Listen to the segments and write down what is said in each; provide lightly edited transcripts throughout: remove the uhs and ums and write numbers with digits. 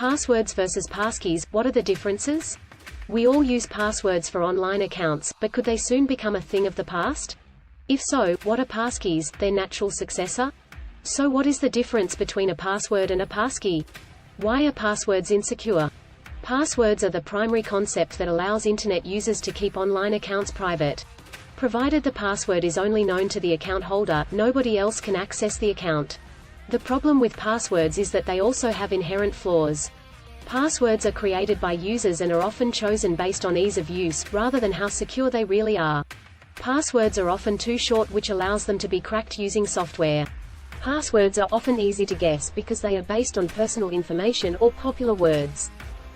Passwords versus passkeys, what are the differences? We all use passwords for online accounts, but could they soon become a thing of the past? If so, what are passkeys, their natural successor? So what is the difference between a password and a passkey? Why are passwords insecure? Passwords are the primary concept that allows Internet users to keep online accounts private. Provided the password is only known to the account holder, nobody else can access the account. The problem with passwords is that they also have inherent flaws. Passwords are created by users and are often chosen based on ease of use, rather than how secure they really are. Passwords are often too short, which allows them to be cracked using software. Passwords are often easy to guess because they are based on personal information or popular words.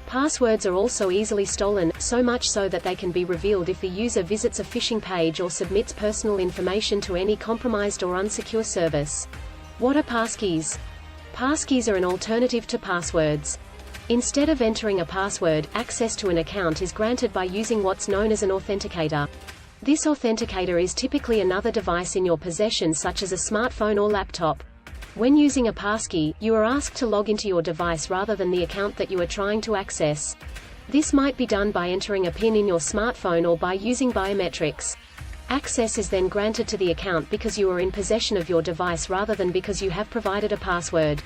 Passwords are also easily stolen, so much so that they can be revealed if the user visits a phishing page or submits personal information to any compromised or unsecure service. What are passkeys? Passkeys are an alternative to passwords. Instead of entering a password, access to an account is granted by using what's known as an authenticator. This authenticator is typically another device in your possession, such as a smartphone or laptop. When using a passkey, you are asked to log into your device rather than the account that you are trying to access. This might be done by entering a PIN in your smartphone or by using biometrics. Access is then granted to the account because you are in possession of your device rather than because you have provided a password.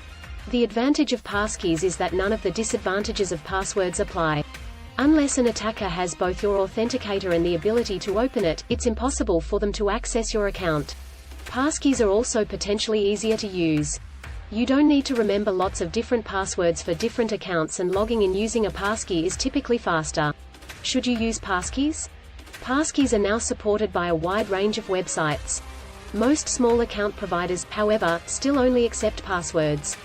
The advantage of passkeys is that none of the disadvantages of passwords apply. Unless an attacker has both your authenticator and the ability to open it, it's impossible for them to access your account. Passkeys are also potentially easier to use. You don't need to remember lots of different passwords for different accounts, and logging in using a passkey is typically faster. Should you use passkeys? Passkeys are now supported by a wide range of websites. Most small account providers, however, still only accept passwords.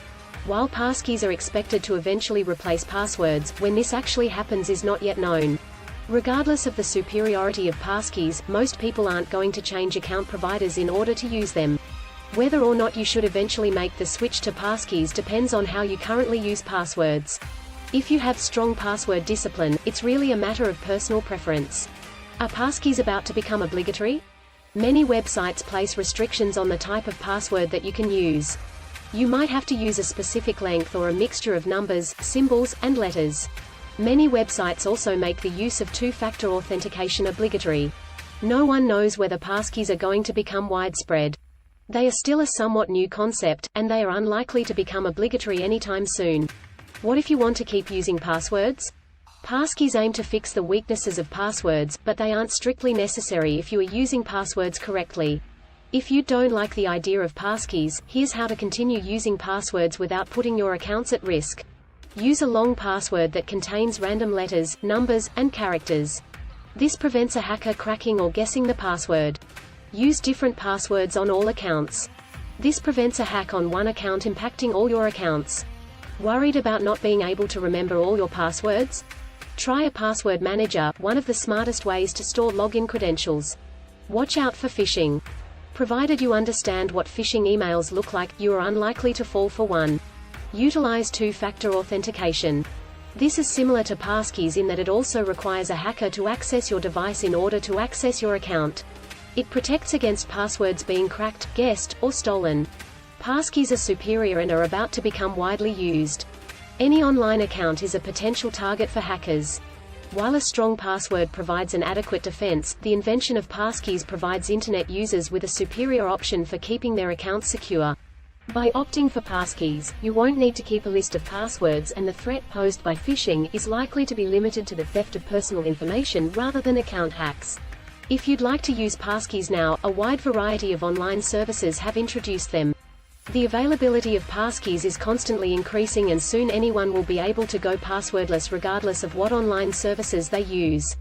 While passkeys are expected to eventually replace passwords, when this actually happens is not yet known. Regardless of the superiority of passkeys, most people aren't going to change account providers in order to use them. Whether or not you should eventually make the switch to passkeys depends on how you currently use passwords. If you have strong password discipline, it's really a matter of personal preference. Are passkeys about to become obligatory? Many websites place restrictions on the type of password that you can use. You might have to use a specific length or a mixture of numbers, symbols, and letters. Many websites also make the use of two-factor authentication obligatory. No one knows whether passkeys are going to become widespread. They are still a somewhat new concept, and they are unlikely to become obligatory anytime soon. What if you want to keep using passwords? Passkeys aim to fix the weaknesses of passwords, but they aren't strictly necessary if you are using passwords correctly. If you don't like the idea of passkeys, here's how to continue using passwords without putting your accounts at risk. Use a long password that contains random letters, numbers, and characters. This prevents a hacker cracking or guessing the password. Use different passwords on all accounts. This prevents a hack on one account impacting all your accounts. Worried about not being able to remember all your passwords? Try a password manager, one of the smartest ways to store login credentials. Watch out for phishing. Provided you understand what phishing emails look like, you are unlikely to fall for one. Utilize two-factor authentication. This is similar to passkeys in that it also requires a hacker to access your device in order to access your account. It protects against passwords being cracked, guessed, or stolen. Passkeys are superior and are about to become widely used. Any online account is a potential target for hackers. While a strong password provides an adequate defense, the invention of passkeys provides Internet users with a superior option for keeping their accounts secure. By opting for passkeys, you won't need to keep a list of passwords, and the threat posed by phishing is likely to be limited to the theft of personal information rather than account hacks. If you'd like to use passkeys now, a wide variety of online services have introduced them. The availability of passkeys is constantly increasing, and soon anyone will be able to go passwordless regardless of what online services they use.